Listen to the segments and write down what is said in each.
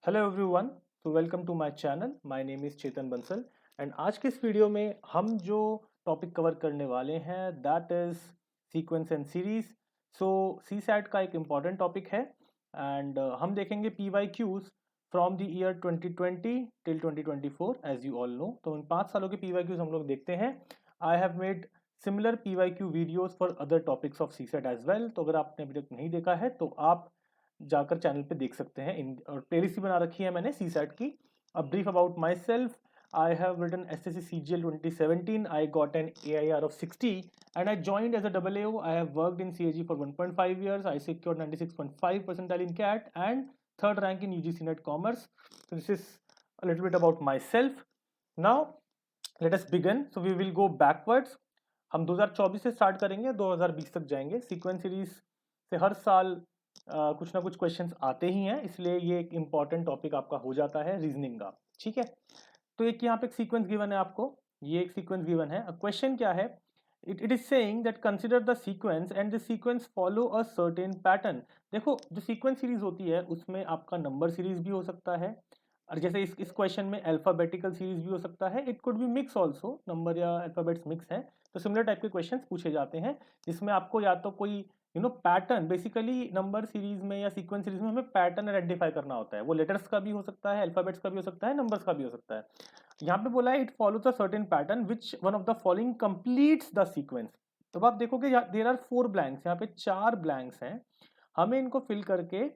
Hello everyone, तो welcome to my channel. My name is Chetan Bansal and आज के इस वीडियो में हम जो टॉपिक कवर करने वाले हैं that is sequence and series. So CSAT का एक इम्पॉर्टेंट टॉपिक है एंड हम देखेंगे P Y Qs from the year 2020 till 2024 as you all know. तो इन 5 सालों के पी वाई क्यूज़ हम लोग देखते हैं। I have made similar P Y Q videos for other topics of CSAT as well. तो अगर आपने अभी तक नहीं देखा है तो आप जाकर चैनल पे देख सकते हैं। इन और प्लेलिस्ट भी बना रखी है मैंने सीसैट की। A brief about myself, I have written SSC CGL 2017. I got an AIR of 60 and I joined as a AAO. I have worked in CAG for 1.5 years. I secured 96.5 percentile in CAT and third rank in UGC Net Commerce. So this is a little bit about myself. Now let us begin. So we will go backwards. हम 2024 से start करेंगे, 2020 तक जाएंगे। Sequence series से हर साल कुछ ना कुछ क्वेश्चंस आते ही हैं, इसलिए ये एक इम्पॉर्टेंट टॉपिक आपका हो जाता है रीजनिंग का। ठीक है, तो एक यहाँ पे एक सीक्वेंस गिवन है आपको, ये एक सीक्वेंस गिवन है। क्वेश्चन क्या है? It is saying that consider the sequence and the sequence follow a certain pattern. देखो, जो सीक्वेंस सीरीज होती है उसमें आपका नंबर सीरीज भी हो सकता है, और जैसे इस क्वेश्चन में अल्फाबेटिकल सीरीज भी हो सकता है। It could be mix also, number या अल्फाबेट्स मिक्स हैं। तो सिमिलर टाइप के क्वेश्चंस पूछे जाते हैं जिसमें आपको या तो कोई पैटर्न, बेसिकली नंबर सीरीज में या सीक्वेंस सीरीज में हमें पैटर्न आइडेंटिफाई करना होता है। वो लेटर्स का भी हो सकता है, अल्फाबेट्स का भी हो सकता है, नंबर्स का भी हो सकता है। यहाँ पे बोला है it follows a certain pattern which one of the following completes the sequence. तो आप देखोगे देयर आर 4 ब्लैंक्स, यहाँ पे 4 ब्लैंक्स हैं। हमें इनको फिल करके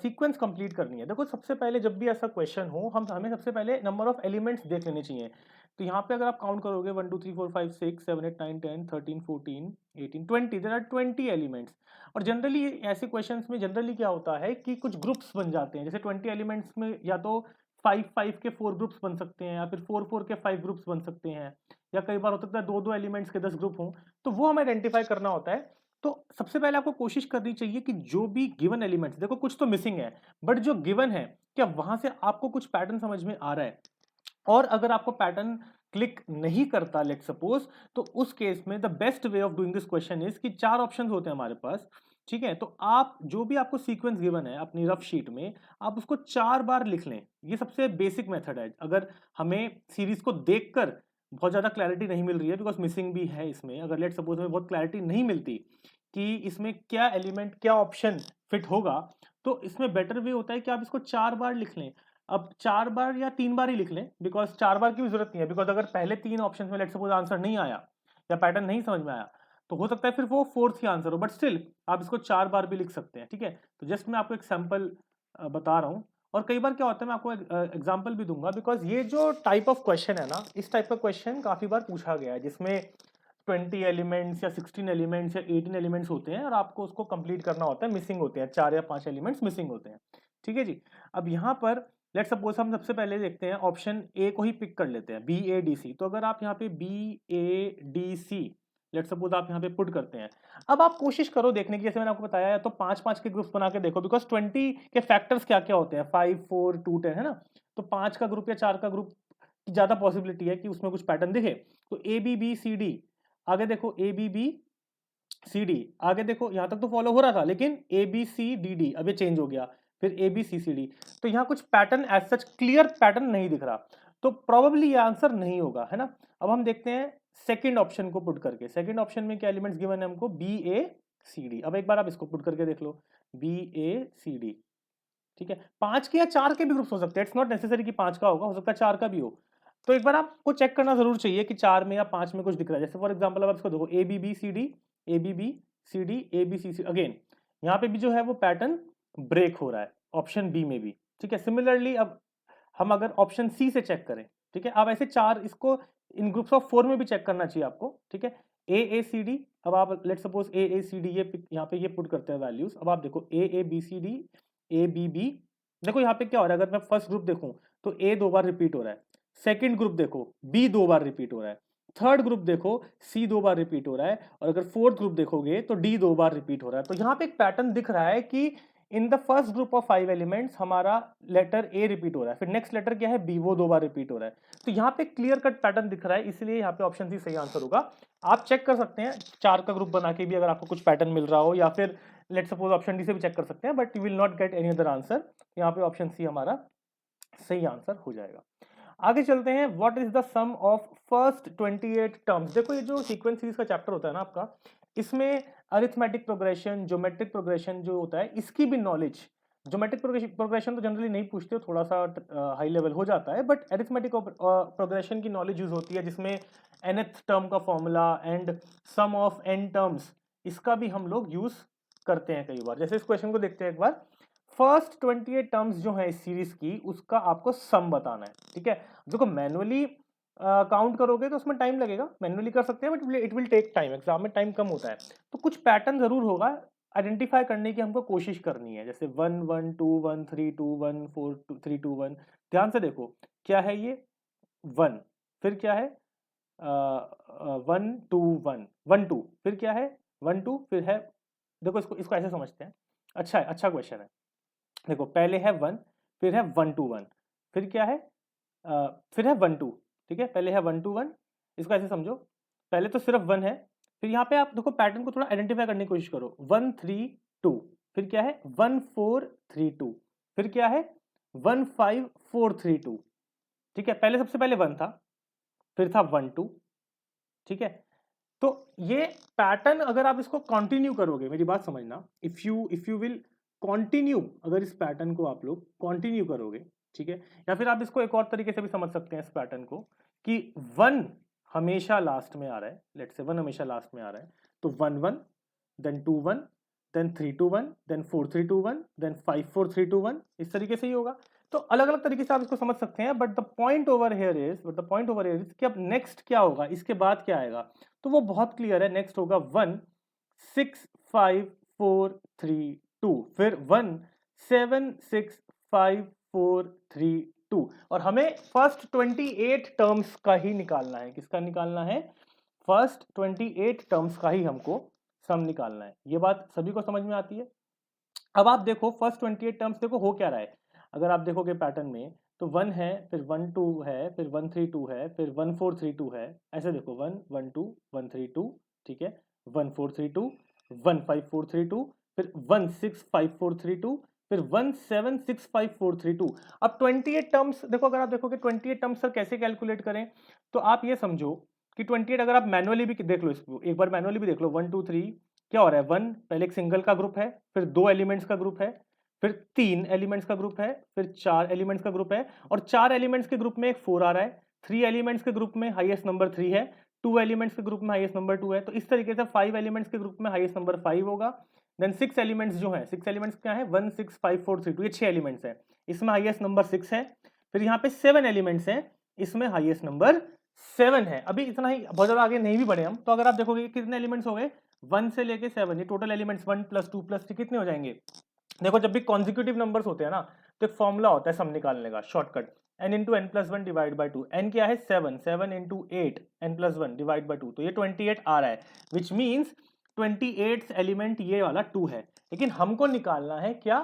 सीक्वेंस कंप्लीट करनी है। देखो, सबसे पहले जब भी ऐसा क्वेश्चन हो हमें सबसे पहले नंबर ऑफ एलिमेंट्स देख लेने चाहिए। तो यहाँ पे अगर आप काउंट करोगे 1 2 3 4 5 6 7 8 9 10 13 14 18 20, देयर आर 20 एलिमेंट्स। और जनरली ऐसे क्वेश्चंस में जनरली क्या होता है कि कुछ ग्रुप्स बन जाते हैं। जैसे 20 एलिमेंट्स में या तो 5 5 के 4 ग्रुप्स बन सकते हैं, या फिर 4 4 के 5 ग्रुप्स बन सकते हैं, या कई बार हो सकता है 2 2 एलिमेंट्स के 10 ग्रुप हों। तो वो हमें आइडेंटिफाई करना होता है। तो सबसे पहले आपको कोशिश करनी चाहिए कि जो भी गिवन एलिमेंट्स, देखो कुछ तो मिसिंग है, बट जो गिवन है क्या वहां से आपको कुछ पैटर्न समझ में आ रहा है। और अगर आपको पैटर्न क्लिक नहीं करता, लेट सपोज, तो उस केस में the best way of doing this question is कि 4 ऑप्शंस होते हैं हमारे पास। ठीक है, तो आप जो भी आपको सीक्वेंस गिवन है अपनी रफ शीट में, आप उसको 4 बार लिख लें। ये सबसे बेसिक मेथड है। अगर हमें सीरीज को देखकर बहुत ज्यादा क्लैरिटी नहीं मिल रही है, बिकॉज मिसिंग भी है इसमें, अगर लेट सपोज में बहुत क्लैरिटी नहीं मिलती कि इसमें क्या एलिमेंट, क्या ऑप्शन फिट होगा, तो इसमें बेटर वे होता है कि आप इसको 4 बार लिख लें। अब 4 बार या 3 बार ही लिख लें, बिकॉज 4 बार की भी जरूरत नहीं है। बिकॉज अगर पहले 3 ऑप्शन में लेट सपोज आंसर नहीं आया या पैटर्न नहीं समझ में आया, तो हो सकता है फिर वो फोर्थ ही आंसर हो, बट स्टिल आप इसको 4 बार भी लिख सकते हैं। ठीक है, तो जस्ट मैं आपको एक सैंपल बता रहा हूँ। और कई बार क्या होता है, मैं आपको एग्जाम्पल भी दूंगा, बिकॉज ये जो टाइप ऑफ क्वेश्चन है ना, इस टाइप का क्वेश्चन काफी बार पूछा गया है, जिसमें 20 एलिमेंट्स या 16 एलिमेंट्स या 18 एलिमेंट्स होते हैं और आपको उसको कंप्लीट करना होता है। मिसिंग होते हैं 4 या 5 एलिमेंट्स मिसिंग होते हैं। ठीक है जी। अब यहाँ पर लेट सपोज हम सबसे पहले देखते हैं, ऑप्शन ए को ही पिक कर लेते हैं, BADC। तो अगर आप यहाँ पे BADC लेट सपोज आप यहाँ पे पुट करते हैं, अब आप कोशिश करो देखने की, जैसे मैंने आपको बताया, तो 5 5 के ग्रुप्स बना के देखो, बिकॉज 20 के फैक्टर्स क्या क्या होते हैं, 5 4 2 10 है ना। तो 5 का ग्रुप या 4 का ग्रुप की ज्यादा पॉसिबिलिटी है कि उसमें कुछ पैटर्न दिखे। तो ABBCD, आगे देखो ABBCD, आगे देखो, यहां तक तो फॉलो हो रहा था, लेकिन ABCDD अब ये चेंज हो गया, फिर ABCCD। तो यहाँ कुछ pattern as such clear pattern नहीं दिख रहा, तो प्रोबेबली ये आंसर नहीं होगा, है ना। अब हम देखते हैं सेकंड ऑप्शन को पुट करके। सेकंड ऑप्शन में क्या एलिमेंट्स गिवन है हमको, BACD। अब एक बार आप इसको पुट करके देख लो, BACD। ठीक है, 5 के या 4 के भी ग्रुप्स हो सकते हैं, इट्स नॉट नेसेसरी कि 5 का होगा, हो सकता है 4 का भी हो। तो एक बार आपको चेक करना जरूर चाहिए कि 4 में या 5 में कुछ दिख रहा है। जैसे फॉर एग्जांपल अब आप इसको देखो, ABBCD ABBCD ABCC, अगेन यहाँ पे भी जो है वो पैटर्न ब्रेक हो रहा है, ऑप्शन बी में भी। ठीक है, सिमिलरली अब हम अगर ऑप्शन सी से चेक करें, ठीक है, अब ऐसे 4 इसको इन ग्रुप्स ऑफ 4 में भी चेक करना चाहिए आपको। ठीक है, AACD, अब आप लेट सपोज AACD ये यहाँ पे ये पुट करते हैं वैल्यूज। अब आप देखो AABCD ABB, देखो यहाँ पे क्या हो रहा है, अगर मैं फर्स्ट ग्रुप देखूं तो A 2 बार रिपीट हो रहा है, सेकंड ग्रुप देखो B 2 बार रिपीट हो रहा है, थर्ड ग्रुप देखो C 2 बार रिपीट हो रहा है, और अगर फोर्थ ग्रुप देखोगे तो D 2 बार रिपीट हो रहा है। तो यहाँ पे एक पैटर्न दिख रहा है कि in the first group of 5 elements हमारा लेटर A रिपीट हो रहा है, फिर नेक्स्ट लेटर क्या है, B, वो 2 बार रिपीट हो रहा है। तो यहाँ पे क्लियर कट पैटर्न दिख रहा है, इसलिए यहाँ पे ऑप्शन सी सही आंसर होगा। आप चेक कर सकते हैं 4 का ग्रुप बना के भी, अगर आपको कुछ पैटर्न मिल रहा हो, या फिर लेट सपोज ऑप्शन डी से भी चेक कर सकते हैं, but you will not get any other answer. यहाँ पे ऑप्शन सी हमारा सही आंसर हो जाएगा। आगे चलते हैं, what is the sum of first 28 terms. देखो ये जो सीक्वेंस सीरीज का चैप्टर होता है ना आपका, इसमें अरिथमेटिक प्रोग्रेशन, ज्योमेट्रिक प्रोग्रेशन जो होता है इसकी भी नॉलेज, ज्योमेट्रिक प्रोग्रेशन तो जनरली नहीं पूछते हो, थोड़ा सा हाई लेवल हो जाता है, बट अरिथमेटिक प्रोग्रेशन की नॉलेज यूज होती है, जिसमें nth टर्म का formula and sum of n terms, इसका भी हम लोग यूज करते हैं कई बार। जैसे इस क्वेश्चन को देखते हैं एक बार, फर्स्ट 28 टर्म्स जो है इस सीरीज की, उसका आपको सम बताना है, ठीक है। देखो मैनुअली काउंट करोगे तो उसमें टाइम लगेगा, मैनुअली कर सकते हैं, but it will take time, exam में टाइम कम होता है, तो कुछ पैटर्न जरूर होगा, आइडेंटिफाई करने की हमको कोशिश करनी है। जैसे 1 1 2 1 3 2 1 4 3 2 1, ध्यान से देखो क्या है ये 1, फिर क्या है 1 2 1 1 2, फिर क्या है 1 2, फिर है, देखो इसको इसको ऐसे समझते हैं, अच्छा है, अच्छा क्वेश्चन है। देखो पहले है 1, फिर है 1 2 1, फिर क्या है फिर है 1 2, ठीक है, पहले है 1 2 1, इसको ऐसे समझो, पहले तो सिर्फ 1 है, फिर यहाँ पे आप देखो पैटर्न को थोड़ा आइडेंटिफाई करने की कोशिश करो, 1 3 2, फिर क्या है 1 4 3 2, फिर क्या है 1 5 4 3 2, ठीक है, पहले सबसे पहले 1 था, फिर था 1 2, ठीक है। तो ये पैटर्न अगर आप इसको कंटिन्यू करोगे, मेरी बात समझना, इफ यू विल कंटिन्यू, अगर इस पैटर्न को आप लोग कंटिन्यू करोगे, ठीक है, या फिर आप इसको एक और तरीके से भी समझ सकते हैं इस पैटर्न को, कि 1 हमेशा लास्ट में आ रहा है, लेट्स से 1 हमेशा लास्ट में आ रहा है, तो 1 1 देन 2 1 देन 3 2 1 देन 4 3 2 1 देन 5 4 3 2 1, इस तरीके से ही होगा। तो अलग अलग तरीके से आप इसको समझ सकते हैं, but the point over here is कि अब नेक्स्ट क्या होगा, इसके बाद क्या आएगा, तो वो बहुत क्लियर है, नेक्स्ट होगा 1 6 5 4 3 2, फिर 1 7 6 5 4 3 2, और हमें फर्स्ट 28 टर्म्स का ही निकालना है, किसका निकालना है, फर्स्ट 28 टर्म्स का ही हमको सम निकालना है। ये बात सभी को समझ में आती है। अब आप देखो फर्स्ट 28 टर्म्स देखो हो क्या रहा है, अगर आप देखोगे पैटर्न में, तो 1 है, फिर 1 2 है, फिर 1 3 2 है, फिर 1 4 3 2 है, ऐसे देखो 1 1 2 1 3 2, ठीक है, 1 4 3 2 1 5 4 3 2, फिर 1 6 5 4 3 2, फिर 1 7 6 5 4 3 2। अब 28 टर्म्स देखो, अगर आप देखोगे 28 टर्म्स सर कैसे कैलकुलेट करें, तो आप ये समझो कि 28 अगर आप मैनुअली भी देख लो, इसको एक बार मैनुअली भी देख लो, 1 2 3 क्या हो रहा है, 1 पहले एक सिंगल का ग्रुप है, फिर 2 एलिमेंट्स का ग्रुप है, फिर 3 एलिमेंट्स का ग्रुप है, फिर 4 एलिमेंट्स का ग्रुप है, और 4 एलिमेंट्स के ग्रुप में एक 4 आ रहा है, 3 एलिमेंट्स के ग्रुप में हाईएस्ट नंबर 3 है, 2 एलिमेंट्स के ग्रुप में हाईएस्ट नंबर 2 है, तो इस तरीके से 5 एलिमेंट्स के ग्रुप में हाईएस्ट नंबर 5 होगा। देन 6 एलिमेंट्स जो है, 6 एलिमेंट्स क्या है, 1 6 5 4 3 2, ये 6 एलिमेंट्स है, इसमें हाईएस्ट नंबर 6 है। फिर यहाँ पे 7 एलिमेंट्स हैं, इसमें हाईएस्ट नंबर 7 है। अभी इतना ही, बहुत ज्यादा आगे नहीं भी बढ़े हम, तो अगर आप देखोगे कितने एलिमेंट्स हो गए, 1 से लेके 7, ये टोटल एलिमेंट्स 1 + 2 + 3 कितने हो जाएंगे। देखो जब भी कॉन्जिक्यूटिव नंबर्स होते हैं ना, तो एक फॉर्मूला होता है सम निकालने का, shortcut, n × n+1 divide by 2, n क्या है 7 7 × 8 n+1 डिवाइड बाई 2, तो ये 28 आ रहा है, विच मीन्स 28th एलिमेंट ये वाला 2 है, लेकिन हमको निकालना है क्या,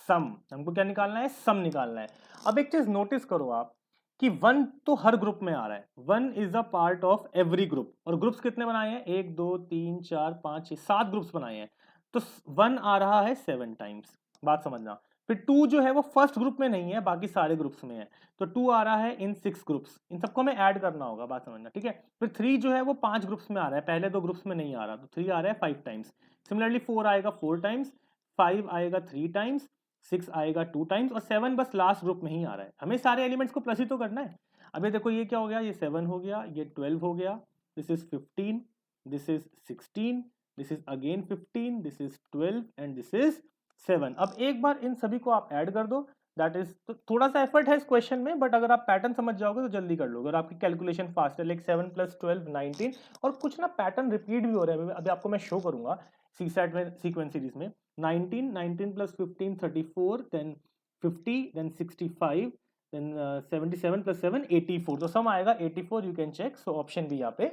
सम, हमको क्या निकालना है, सम निकालना है। अब एक चीज नोटिस करो आप कि 1 तो हर ग्रुप में आ रहा है, 1 is a part of every group, और ग्रुप्स कितने बनाए हैं, 1 2 3 4 5 6 7 ग्रुप्स बनाए हैं, तो 1 आ रहा है 7 टाइम्स, बात समझना। फिर 2 जो है वो फर्स्ट ग्रुप में नहीं है, बाकी सारे ग्रुप्स में है, तो 2 आ रहा है इन 6 ग्रुप्स, इन सबको हमें ऐड करना होगा, बात समझना, ठीक है। फिर 3 जो है वो 5 ग्रुप्स में आ रहा है, पहले 2 ग्रुप्स में नहीं आ रहा, तो 3 आ रहा है 5 टाइम्स। सिमिलरली 4 आएगा 4 टाइम्स, 5 आएगा 3 टाइम्स, 6 आएगा 2 टाइम्स, और 7 बस लास्ट ग्रुप में ही आ रहा है। हमें सारे एलिमेंट्स को प्लस ही तो करना है। अभी देखो ये क्या हो गया, ये 7 हो गया, ये 12 हो गया, this is 15, this is 16, this is again 15, this is 12 and this is 7। अब एक बार इन सभी को आप ऐड कर दो, दैट इज, तो थोड़ा सा एफर्ट है इस क्वेश्चन में, बट अगर आप पैटर्न समझ जाओगे तो जल्दी कर लो, अगर आपकी कैलकुलेशन फास्ट है, लाइक 7 + 12 19, और कुछ ना पैटर्न रिपीट भी हो रहे हैं, अभी आपको मैं शो करूंगा सीसैट में, सीक्वेंस सीरीज में, 19 19 + 15 34, देन 50, देन 65, देन 77 + 7 84, तो सम आएगा 84, you can check, so option B यहाँ पे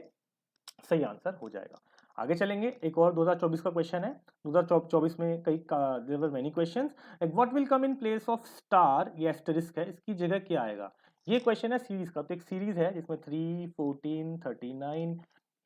सही आंसर हो जाएगा। आगे चलेंगे, एक और 2024 का क्वेश्चन है, 2024 में कई there were many questions, like what will come in place of star, ये एस्टेरिस्क है, इसकी जगह क्या आएगा। ये क्वेश्चन है सीरीज का, तो एक सीरीज है जिसमें 3 14 39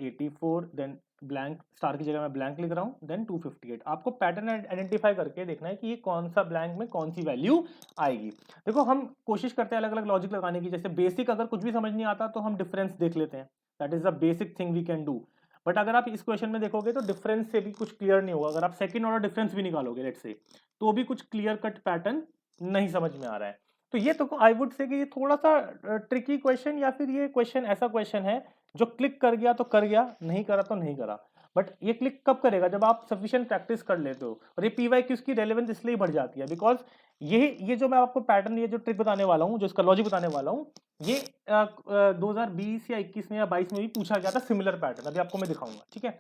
84, देन ब्लैंक, स्टार की जगह मैं ब्लैंक लिख रहा हूँ, देन 258। आपको पैटर्न आइडेंटिफाई करके देखना है कि ये कौन सा ब्लैंक में कौन सी वैल्यू आएगी। देखो हम कोशिश करते हैं अलग अलग लॉजिक लगाने की, जैसे बेसिक अगर कुछ भी समझ नहीं आता तो हम डिफरेंस देख लेते हैं, that is the basic thing we can do. But अगर आप इस क्वेश्चन में देखोगे तो डिफरेंस से भी कुछ क्लियर नहीं होगा। अगर आप सेकंड ऑर्डर डिफरेंस भी निकालोगे लेट्स से, तो भी कुछ क्लियर कट पैटर्न नहीं समझ में आ रहा है। तो ये तो आई वुड से कि ये थोड़ा सा ट्रिकी क्वेश्चन, या फिर ये क्वेश्चन ऐसा क्वेश्चन है जो क्लिक कर गया तो कर गया, नहीं करा तो नहीं करा। बट ये क्लिक कब करेगा, जब आप सफिशिएंट प्रैक्टिस कर लेते हो। और ये PYQs की रेलेवेंस इसलिए बढ़ जाती है बिकॉज ये जो मैं आपको पैटर्न, ये जो ट्रिक बताने वाला हूँ, जो इसका लॉजिक बताने वाला हूँ, ये 2020 या 21 में या 22 में भी पूछा गया था सिमिलर पैटर्न, अभी आपको मैं दिखाऊंगा, ठीक है।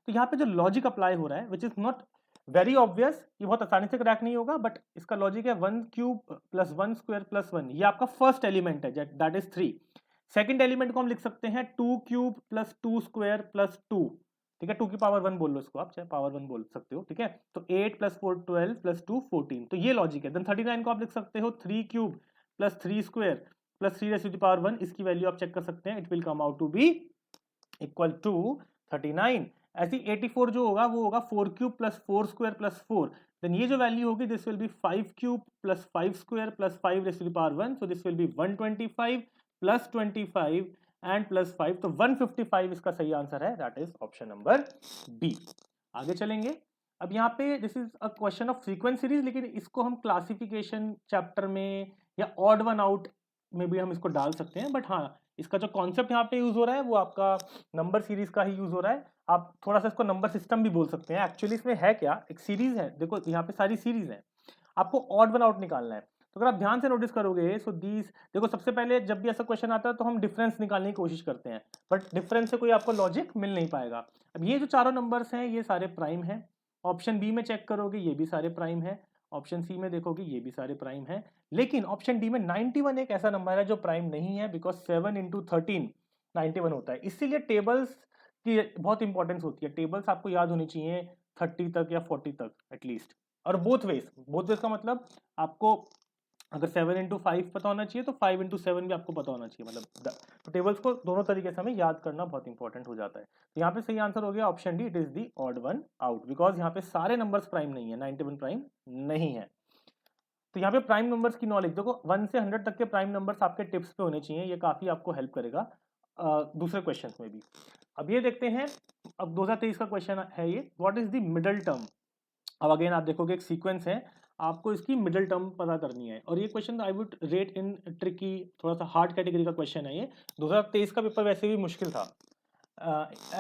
तो यहाँ पे जो लॉजिक अप्लाई हो रहा है which is not very obvious, ये बहुत आसानी से क्रैक नहीं होगा, बट इसका लॉजिक है 1 क्यूब प्लस 1 स्क्वायर प्लस 1, ये आपका फर्स्ट एलिमेंट है, दैट इज 3। सेकंड एलिमेंट को हम लिख सकते हैं 2 क्यूब प्लस 2 स्क्वायर प्लस 2, ठीक है, 2 की पावर 1 बोल लो इसको, आप चाहे पावर 1 बोल सकते हो, ठीक है। तो 8 प्लस 4 12 प्लस 2 14, तो ये लॉजिक है। देन 39 को आप लिख सकते हो 3 cube plus 3 square plus 3 raise to the power 1, इसकी वैल्यू आप चेक कर सकते हैं, it will come out to be equal to 39। ऐसी 84 जो होगा वो होगा 4 cube plus 4 square plus 4, then ये जो वैल्यू होगी this will be 5 cube plus 5 square plus 5 raise to the power 1, so this will be 125 plus 25 and plus 5, तो 155 इसका सही आंसर है, that is option number B. आगे चलेंगे। अब यहाँ पे this is a question of sequence series, लेकिन इसको हम क्लासिफिकेशन चैप्टर में या ऑड वन आउट में भी हम इसको डाल सकते हैं, बट हाँ इसका जो कॉन्सेप्ट यहाँ पे यूज हो रहा है वो आपका नंबर सीरीज का ही यूज हो रहा है। आप थोड़ा सा इसको नंबर सिस्टम भी बोल सकते हैं। एक्चुअली इसमें है क्या, एक सीरीज है, देखो यहाँ पे सारी सीरीज है, आपको ऑड वन आउट निकालना है। तो अगर आप ध्यान से नोटिस करोगे सो दीज, देखो सबसे पहले जब भी ऐसा क्वेश्चन आता है तो हम डिफरेंस निकालने की कोशिश करते हैं, बट डिफरेंस से कोई आपको लॉजिक मिल नहीं पाएगा। अब ये जो चारों नंबर्स हैं ये सारे प्राइम हैं, ऑप्शन बी में चेक करोगे ये भी सारे प्राइम है, ऑप्शन सी में देखोगे ये भी सारे प्राइम है, लेकिन ऑप्शन डी में 91 एक ऐसा नंबर है जो प्राइम नहीं है, बिकॉज 7 इंटू 13 91 होता है। इसीलिए टेबल्स की बहुत इंपॉर्टेंस होती है, टेबल्स आपको याद होनी चाहिए 30 तक या 40 तक एटलीस्ट। और बोथ वेज का मतलब आपको अगर 7 इंटू 5 पता होना चाहिए तो 5 इंटू 7 भी आपको पता होना चाहिए, मतलब तो टेबल्स को दोनों तरीके से हमें याद करना बहुत इंपॉर्टेंट हो जाता है। तो यहाँ पे सही आंसर हो गया option D, it is the odd one out, because यहाँ पे सारे नंबर्स प्राइम नहीं है, 91 प्राइम नहीं है। तो यहाँ पे प्राइम नंबर्स की नॉलेज देखो, 1 से 100 तक के प्राइम नंबर्स आपके टिप्स पे होने चाहिए, ये काफी आपको हेल्प करेगा दूसरे क्वेश्चन में भी। अब ये देखते हैं, अब 2023 का क्वेश्चन है ये, what is the middle term. अब अगेन आप देखोगे एक सीक्वेंस है, आपको इसकी मिडिल टर्म पता करनी है, और ये question I would rate in tricky, थोड़ा सा हार्ड कैटेगरी का क्वेश्चन है ये। 2023 का पेपर वैसे भी मुश्किल था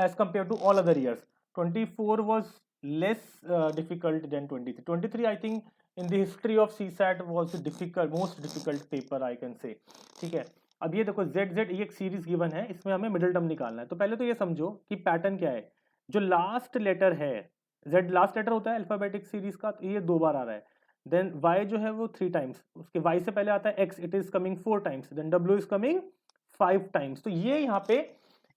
as compare to all other years. 24 was less difficult than 23। 23 I think in the history of CSAT was difficult, most difficult paper I can say, ठीक है। अब ये देखो ZZ ये एक सीरीज गिवन है, इसमें हमें मिडिल टर्म निकालना है। तो पहले तो ये समझो कि पैटर्न क्या है, जो लास्ट लेटर है Z लास्ट लेटर होता है अल्फाबेटिक सीरीज का, तो ये 2 बार आ रहा है। देन Y जो है वो 3 टाइम्स, उसके Y से पहले आता है X, it is coming 4 times, then W is coming 5 times. तो ये यहाँ पे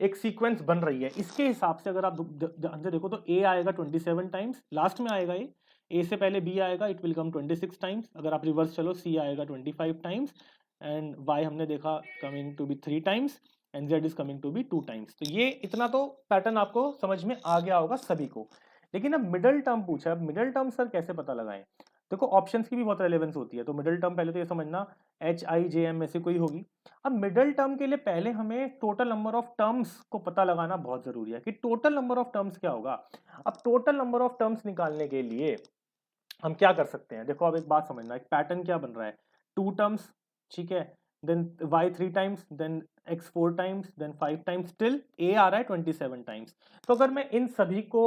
एक सीक्वेंस बन रही है, इसके हिसाब से अगर आप ध्यान से देखो तो A आएगा 27 टाइम्स, लास्ट में आएगा ये, A से पहले B आएगा, इट विल कम 26 टाइम्स। अगर आप रिवर्स चलो C आएगा 25 टाइम्स, एंड Y हमने देखा coming to be 3 times, and Z is coming to be 2 times. तो ये इतना तो पैटर्न आपको समझ में आ गया होगा सभी को। लेकिन अब मिडिल टर्म पूछा, अब मिडिल टर्म सर कैसे पता लगाएं। देखो ऑप्शंस की भी बहुत रेलेवेंस होती है, तो मिडिल टर्म पहले तो ये समझना HIJM में से कोई होगी। अब मिडिल टर्म के लिए पहले हमें टोटल नंबर ऑफ टर्म्स को पता लगाना बहुत जरूरी है कि टोटल नंबर ऑफ टर्म्स क्या होगा। अब टोटल नंबर ऑफ टर्म्स निकालने के लिए हम क्या कर सकते हैं, देखो अब एक बात समझना, एक पैटर्न क्या बन रहा है, 2 टर्म्स, ठीक है, then Y 3 times, then X 4 times, then 5 times, till A आ रहा है 27 टाइम्स। तो अगर मैं इन सभी को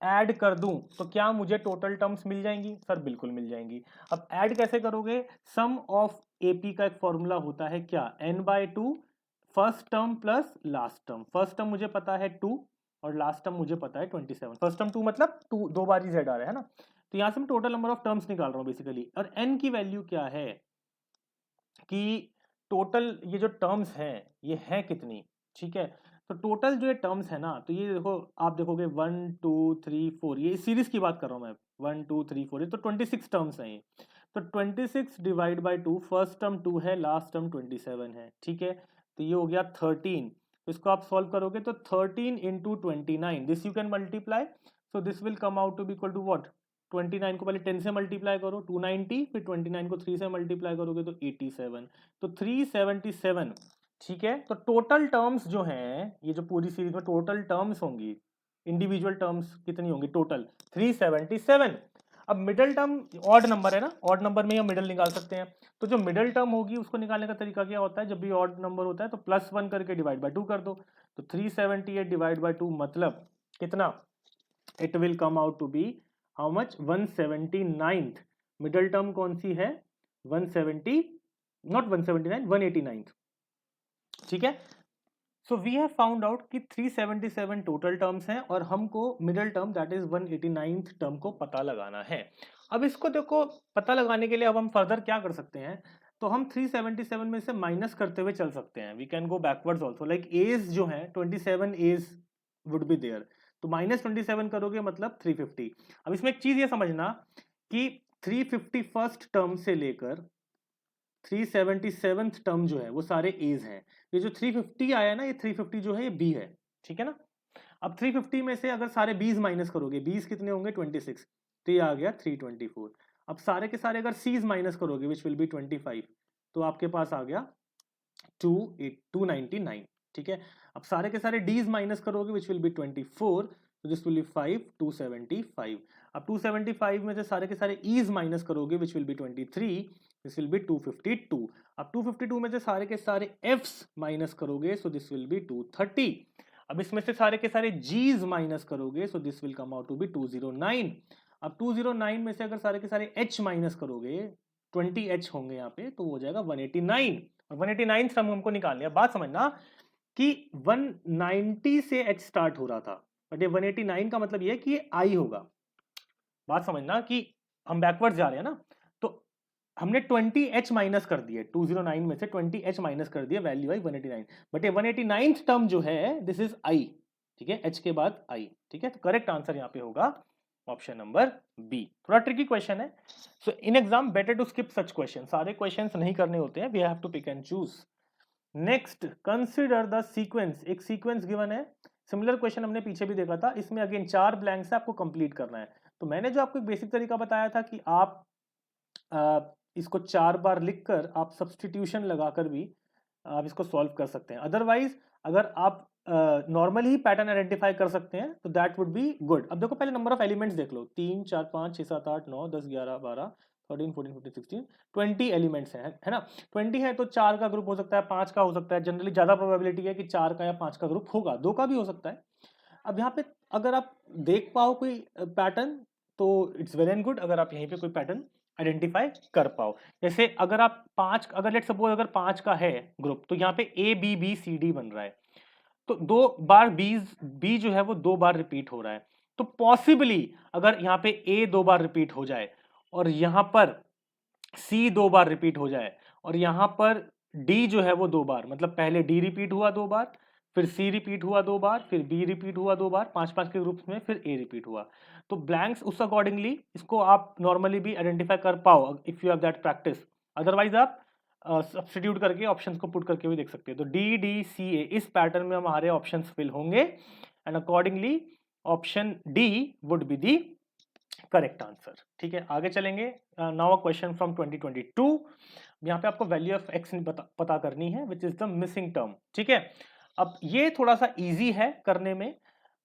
ऐड कर दूं तो क्या मुझे टोटल टर्म्स मिल जाएंगी, सर बिल्कुल मिल जाएंगी। अब ऐड कैसे करोगे, सम ऑफ AP का एक फॉर्मूला होता है क्या, n/2 first term plus last term. First term मुझे पता है 2 और लास्ट टर्म मुझे पता है 27। फर्स्ट टर्म 2 मतलब 2 दो बार ही Z आ रहा है ना, तो यहां से मैं टोटल नंबर ऑफ टर्म्स निकाल रहा हूं बेसिकली। और n की वैल्यू क्या है कि टोटल ये जो टर्म्स हैं ये हैं कितनी, ठीक है। तो टोटल जो ये टर्म्स है ना, तो ये देखो आप देखोगे 1 2 3 4, ये सीरीज की बात कर रहा हूँ मैं, 1 2 3 4, ये तो 26 टर्म्स हैं ये। तो 26 डिवाइड बाई 2, फर्स्ट टर्म 2 है, लास्ट टर्म 27 है, ठीक है। तो ये हो गया 13, तो इसको आप सॉल्व करोगे तो 13 into 29, this you can multiply, so this will come out to be equal to what, 29 को पहले 10 से मल्टीप्लाई करो 290, फिर 29 को 3 से मल्टीप्लाई करोगे तो 87, तो 377। ठीक है, तो टोटल टर्म्स जो हैं, ये जो पूरी सीरीज में टोटल टर्म्स होंगी, इंडिविजुअल टर्म्स कितनी होंगी टोटल, 377। अब मिडिल टर्म ऑड नंबर है ना, ऑड नंबर में हम मिडिल निकाल सकते हैं, तो जो मिडिल टर्म होगी उसको निकालने का तरीका क्या होता है, जब भी ऑड नंबर होता है तो +1 करके डिवाइड बाय 2 कर दो, तो 378 डिवाइड बाय 2 मतलब कितना, it will come out to be how much, 179th। Middle term कौन सी है, 170, नॉट 179, 189। ठीक है, so we have found out कि 377 टोटल टर्म्स हैं और हमको middle term that is 189th term को पता लगाना है। अब इसको देखो, पता लगाने के लिए अब हम फर्दर क्या कर सकते हैं, तो हम 377 में से माइनस करते हुए चल सकते हैं, we can go backwards also, like as जो है 27 एज वुड बी देयर, तो -27 करोगे मतलब 350। अब इसमें एक चीज ये समझना कि 351st टर्म से लेकर 377th टर्म जो है वो सारे एज हैं, ये जो 350 आया ना, ये 350 जो है ये बी है, ठीक है ना। अब 350 में से अगर सारे बीज माइनस करोगे, बीज कितने होंगे 26, तो ये आ गया 324। अब सारे के सारे अगर सीज माइनस करोगे विच विल बी 25, तो आपके पास आ गया 299। ठीक है, अब सारे के सारे डीज माइनस करोगे विच विल बी 24, तो दिस विल बी 5, 275। अब 275 में से सारे के सारे ईज माइनस करोगे which will be 23, this will B 252। अब 252 में से सारे के सारे एफ्स माइनस करोगे, सो दिस विल बी 230। अब इसमें से सारे के सारे जीज माइनस करोगे, so this will come out to be 209। अब 209 में से अगर सारे के सारे एच माइनस करोगे, 20 होंगे यहाँ पे, तो हो जाएगा 189, और 189 सम हमको निकालने। अब बात समझना कि 190 से एच स्टार्ट हो रहा था, बट ये 189 का मतलब ये है कि ये आई होगा। बात समझना कि हम बैकवर्ड जा रहे हैं ना, तो हमने 20h माइनस कर दिए, 209 में से 20h माइनस कर दिया, वैल्यू आई 189, बट ये 189th टर्म जो है दिस इज आई, ठीक है, h के बाद आई। ठीक है, तो करेक्ट आंसर यहाँ पे होगा ऑप्शन नंबर बी। थोड़ा ट्रिकी क्वेश्चन है, so in exam better to skip such question, सारे क्वेश्चंस नहीं करने होते हैं, we have to pick and choose. Next, consider the sequence, एक सीक्वेंस गिवन है, सिमिलर क्वेश्चन हमने पीछे भी देखा था, इसमें अगेन 4 ब्लैंक्स है, आपको कंप्लीट करना है। तो मैंने जो आपको एक बेसिक तरीका बताया था कि आप इसको 4 बार लिखकर आप सब्सटीट्यूशन लगाकर भी आप इसको सॉल्व कर सकते हैं। अदरवाइज अगर आप नॉर्मली ही पैटर्न आइडेंटिफाई कर सकते हैं तो दैट वुड बी गुड। अब देखो पहले नंबर ऑफ एलिमेंट्स देख लो, 3 4 5 6 7 8 9 10 11 12 13 14 15 16 20 एलिमेंट्स हैं, है ना। 20 है तो 4 का ग्रुप हो सकता है, 5 का हो सकता है, जनरली ज्यादा प्रोबेबिलिटी है कि 4 का या 5 का ग्रुप होगा, 2 का भी हो सकता है। अब यहाँ पे अगर आप देख पाओ कोई पैटर्न तो इट्स वेरी एंड गुड, अगर आप यहीं पे कोई पैटर्न आइडेंटिफाई कर पाओ। जैसे अगर आप 5, अगर लेट सपोज अगर 5 का है ग्रुप, तो यहाँ पे A B B C D बन रहा है, तो 2 बार बी जो है वो 2 बार रिपीट हो रहा है, तो पॉसिबली अगर यहाँ पे ए 2 बार रिपीट हो जाए और यहाँ पर सी 2 बार रिपीट हो जाए और यहाँ पर डी जो है वो 2 बार, मतलब पहले डी रिपीट हुआ 2 बार, फिर सी रिपीट हुआ 2 बार, फिर बी रिपीट हुआ 2 बार, 5-5 के ग्रुप्स में, फिर ए रिपीट हुआ, तो ब्लैंक्स उस अकॉर्डिंगली इसको आप नॉर्मली भी आइडेंटिफाई कर पाओ if you have that practice. Otherwise आप सब्स्टिट्यूट करके ऑप्शंस को पुट करके भी देख सकते हैं। तो डी डी सी ए इस पैटर्न में हमारे ऑप्शंस फिल होंगे and accordingly option D would be the correct answer. ठीक है, आगे चलेंगे। नाउ अ क्वेश्चन फ्रॉम 2022, यहाँ पे आपको वैल्यू ऑफ एक्स पता करनी है which is the missing term. ठीक है, अब ये थोड़ा सा इजी है करने में,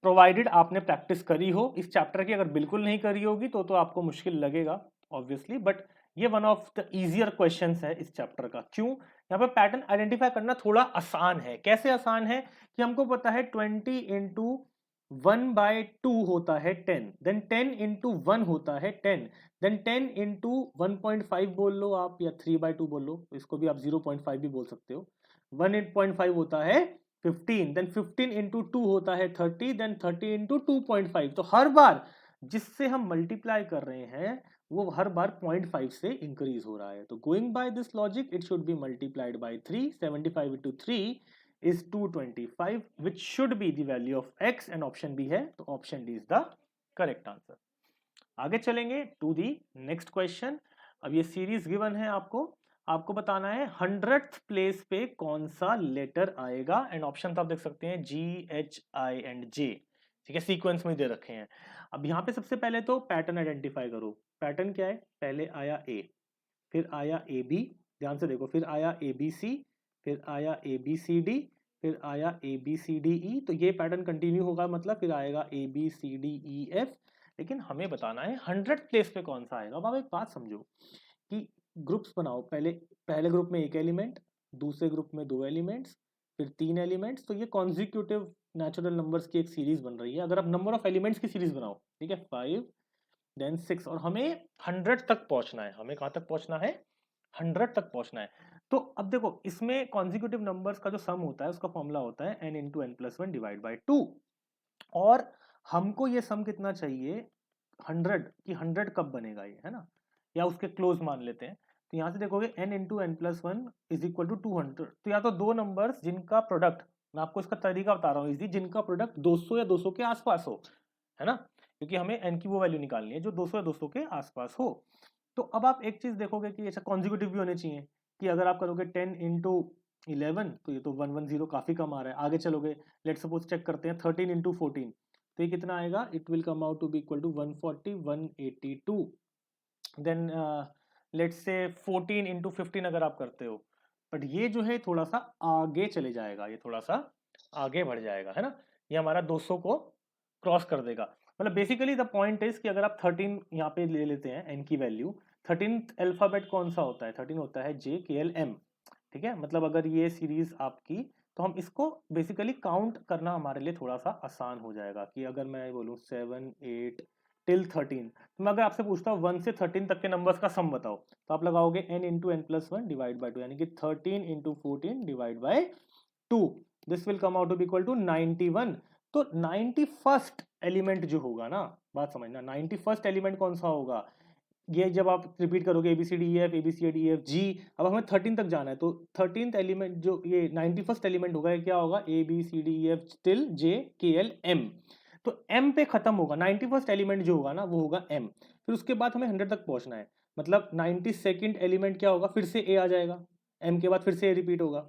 प्रोवाइडेड आपने प्रैक्टिस करी हो इस चैप्टर की। अगर बिल्कुल नहीं करी होगी तो आपको मुश्किल लगेगा ऑब्वियसली, बट ये one of the easier questions है इस चैप्टर का। क्यों? यहाँ पे पैटर्न आइडेंटिफाई करना थोड़ा आसान है। कैसे आसान है कि हमको पता है 20 इंटू 1/2 होता है 10, देन 10 इंटू 1 होता है 10, देन 10 इंटू 1.5 बोल लो आप, या 3/2 बोल लो, इसको भी आप 0.5 भी बोल सकते हो। 1.5 होता है 15, देन 15 इंटू 2 होता है 30, देन 30 इंटू 2.5। तो हर बार जिससे हम मल्टीप्लाई कर रहे हैं वो हर बार 0.5 से इंक्रीज हो रहा है। तो going by this logic it should be multiplied by 3, 75 into 3 is 225 which should be the value of x and option B है, तो option D is the correct answer। आगे चलेंगे to the next question। अब ये series given है आपको, आपको बताना है 100th प्लेस पे कौन सा लेटर आएगा एंड ऑप्शन आप देख सकते हैं GHI एंड J। ठीक है, सीक्वेंस में दे रखे हैं। अब यहाँ पे सबसे पहले तो पैटर्न आइडेंटिफाई करो। पैटर्न क्या है, पहले आया A, फिर आया AB, ध्यान से देखो, फिर आया ABC, फिर आया ABCD, फिर आया ABCDE। तो ये पैटर्न कंटिन्यू होगा, मतलब फिर आएगा ABCDEF। लेकिन हमें बताना है 100th प्लेस पे कौन सा आएगा। अब आप एक बात समझो कि ग्रुप्स बनाओ, पहले ग्रुप में एक एलिमेंट, दूसरे ग्रुप में 2 एलिमेंट्स, फिर 3 एलिमेंट्स। तो ये कॉन्जिक्यूटिव नेचुरल नंबर्स की एक सीरीज बन रही है। अगर आप नंबर ऑफ एलिमेंट्स की सीरीज बनाओ, ठीक है, 5 देन 6, और हमें 100 तक पहुंचना है। हमें कहाँ तक पहुंचना है, 100 तक पहुंचना है। तो अब देखो, इसमें कॉन्जिक्यूटिव नंबर्स का जो सम होता है उसका फॉर्मूला होता है n into n+1 divide by 2। और हमको ये सम कितना चाहिए, 100, कि 100 कब बनेगा ये, है ना, या उसके क्लोज मान लेते हैं। तो यहाँ से देखोगे n into n+1 is equal to 200। तो या तो दो नंबर्स जिनका प्रोडक्ट, मैं आपको इसका तरीका बता रहा हूँ इजी, जिनका प्रोडक्ट 200 या 200 के आसपास हो, है ना, क्योंकि हमें n की वो वैल्यू निकालनी है जो 200 या 200 के आसपास हो। तो अब आप एक चीज देखोगे कि ऐसा कॉन्जिक्यूटिव भी होने चाहिए, कि अगर आप करोगे 10 इंटू 11 तो ये तो 110 काफी कम आ रहा है। आगे चलोगे, लेट सपोज चेक करते हैं 13 इंटू 14, तो ये कितना आएगा, it will come out to be equal to 140 182। Then let's say 14 into 15 अगर आप करते हो, बट ये जो है थोड़ा सा आगे चले जाएगा, ये थोड़ा सा आगे बढ़ जाएगा, है ना, ये हमारा 200 को क्रॉस कर देगा। मतलब बेसिकली द पॉइंट इज कि अगर आप 13 यहाँ पे ले लेते हैं एन की वैल्यू, 13th अल्फाबेट कौन सा होता है, 13 होता है JKLM। ठीक है, मतलब अगर ये सीरीज आपकी, तो हम इसको बेसिकली काउंट करना हमारे लिए थोड़ा सा आसान हो जाएगा। कि अगर मैं बोलूँ 7 8 टिल 13, तो मैं अगर आपसे पूछता हूँ 1 से 13 तक के नंबर्स का सम बताओ, तो आप लगाओगे n into n+1 divide by 2, यानी कि 13 into 14 divide by 2। This will come out to be equal to 91। तो 91st एलिमेंट जो होगा ना, बात समझना, 91st एलिमेंट कौन सा होगा, ये जब आप रिपीट करोगे ABCDEF अब हमें 13 तक जाना है, तो 13th एलिमेंट जो ये 91st एलिमेंट होगा, ये क्या होगा, ABCDEF टिल JKLM। तो M पे खत्म होगा, 91st एलिमेंट जो होगा ना वो होगा M। फिर उसके बाद हमें 100 तक पहुंचना है, मतलब 92nd एलिमेंट क्या होगा, फिर से A आ जाएगा, M के बाद फिर से A रिपीट होगा,